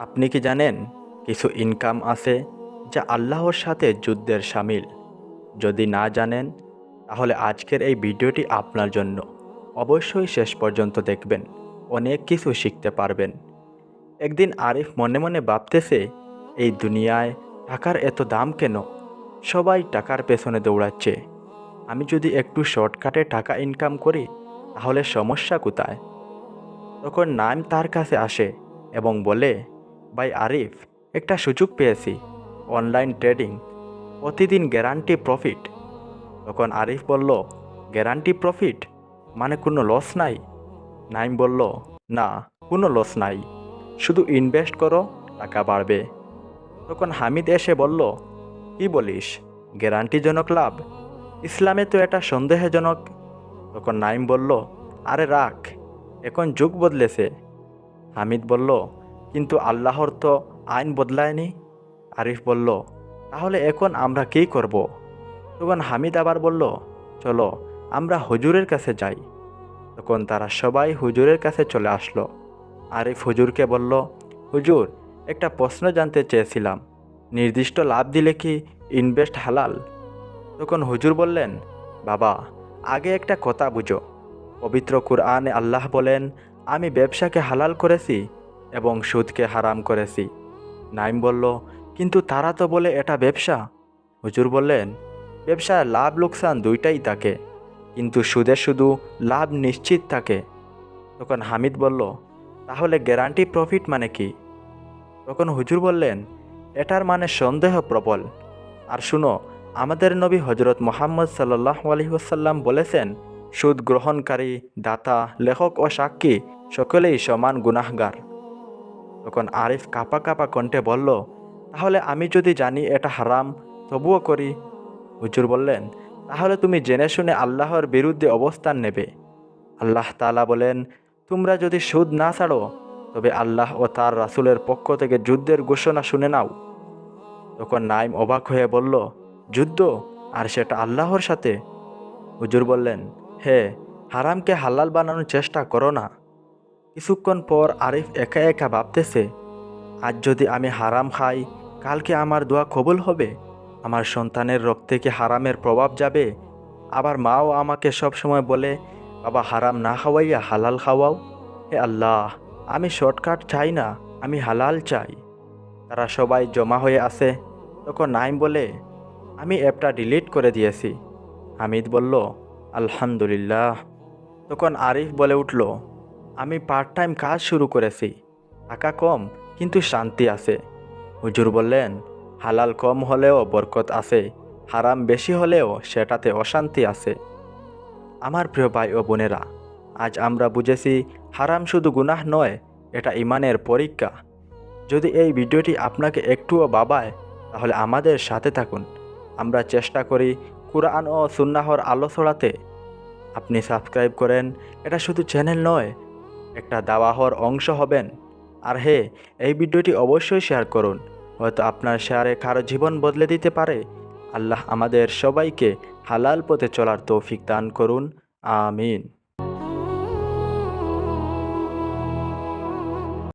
আপনি কি জানেন কিছু ইনকাম আছে যা আল্লাহর সাথে যুদ্ধের শামিল? যদি না জানেন তাহলে আজকের এই ভিডিওটি আপনার জন্য। অবশ্যই শেষ পর্যন্ত দেখবেন, অনেক কিছু শিখতে পারবেন। একদিন আরিফ মনে মনে ভাবতেছে, এই দুনিয়ায় টাকার এত দাম কেন? সবাই টাকার পেছনে দৌড়াচ্ছে। আমি যদি একটু শর্টকাটে টাকা ইনকাম করি তাহলে সমস্যা কোথায়? তখন নাইম তার কাছে আসে এবং বলে, ভাই আরিফ, একটা সুযোগ পেয়েছি, অনলাইন ট্রেডিং, প্রতিদিন গ্যারান্টি প্রফিট। তখন আরিফ বলল, গ্যারান্টি প্রফিট মানে কোনো লস নাই? নাইম বলল, না, কোনো লস নাই, শুধু ইনভেস্ট করো, টাকা বাড়বে। তখন হামিদ এসে বলল, কি বলিস, গ্যারান্টিজনক লাভ? ইসলামে তো এটা সন্দেহজনক। তখন নাইম বলল, আরে রাখ, এখন যুগ বদলেছে। হামিদ বলল, কিন্তু আল্লাহর তো আইন বদলায়নি। আরিফ বলল, তাহলে এখন আমরা কী করব? তখন হামিদ আবার বলল, চলো আমরা হুজুরের কাছে যাই। তখন তারা সবাই হুজুরের কাছে চলে আসলো। আরিফ হুজুরকে বলল, হুজুর, একটা প্রশ্ন জানতে চেয়েছিলাম, নির্দিষ্ট লাভ দিলে কি ইনভেস্ট হালাল? তখন হুজুর বললেন, বাবা, আগে একটা কথা বুঝো। পবিত্র কুরআনে আল্লাহ বলেন, আমি ব্যবসাকে হালাল করেছি এবং সুদকে হারাম করেছি। নাইম বলল, কিন্তু তারা তো বলে এটা ব্যবসা। হুজুর বললেন, ব্যবসায় লাভ লোকসান দুইটাই থাকে, কিন্তু সুদে শুধু লাভ নিশ্চিত থাকে। তখন হামিদ বলল, তাহলে গ্যারান্টি প্রফিট মানে কি? তখন হুজুর বললেন, এটার মানে সন্দেহ প্রবল। আর শুনো, আমাদের নবী হজরত মোহাম্মদ সাল্লাল্লাহু আলাইহি ওয়াসাল্লাম বলেছেন, সুদ গ্রহণকারী, দাতা, লেখক ও সাক্ষী সকলেই সমান গুনাহগার। তখন আরিফ কাঁপা কাঁপা কণ্ঠে বলল, তাহলে আমি যদি জানি এটা হারাম তবুও করি? হুজুর বললেন, তাহলে তুমি জেনে শুনে আল্লাহর বিরুদ্ধে অবস্থান নেবে। আল্লাহ তাআলা বলেন, তোমরা যদি সুদ না ছাড়ো তবে আল্লাহ ও তার রাসূলের পক্ষ থেকে যুদ্ধের ঘোষণা শুনে নাও। তখন নাইম অবাক হয়ে বলল, যুদ্ধ, আর সেটা আল্লাহর সাথে? হুজুর বললেন, হে, হারামকে হালাল বানানোর চেষ্টা করো না। কিছুক্ষণ পর আরিফ একা একা ভাবতেছে, আজ যদি আমি হারাম খাই, কালকে আমার দোয়া কবুল হবে? আমার সন্তানের রক্তে কি হারামের প্রভাব যাবে? আবার মাও আমাকে সব সময় বলে, বাবা, হারাম না খাওয়াইয়া হালাল খাওয়াও। হে আল্লাহ, আমি শর্টকাট চাই না, আমি হালাল চাই। তারা সবাই জমা হয়ে আছে। তখন নাইম বলে, আমি অ্যাপটা ডিলিট করে দিয়েছি। হামিদ বলল, আলহামদুলিল্লাহ। তখন আরিফ বলে উঠল, আমি পার্ট টাইম কাজ শুরু করেছি, টাকা কম কিন্তু শান্তি আছে। হুজুর বললেন, হালাল কম হলেও বরকত আছে, হারাম বেশি হলেও সেটাতে অশান্তি আছে। আমার প্রিয় ভাই ও বোনেরা, আজ আমরা বুঝেছি হারাম শুধু গুনাহ নয়, এটা ইমানের পরীক্ষা। যদি এই ভিডিওটি আপনাকে একটুও ভাবায় তাহলে আমাদের সাথে থাকুন। আমরা চেষ্টা করি কুরআন ও সুন্নাহর আলো ছড়াতে। আপনি সাবস্ক্রাইব করেন, এটা শুধু চ্যানেল নয়, একটা দাওয়াহর অংশ হবেন। আর হে, এই ভিডিওটি অবশ্যই শেয়ার করুন, হয়তো আপনার শেয়ারে কারো জীবন বদলে দিতে পারে। আল্লাহ আমাদের সবাইকে হালাল পথে চলার তৌফিক দান করুন। আমিন।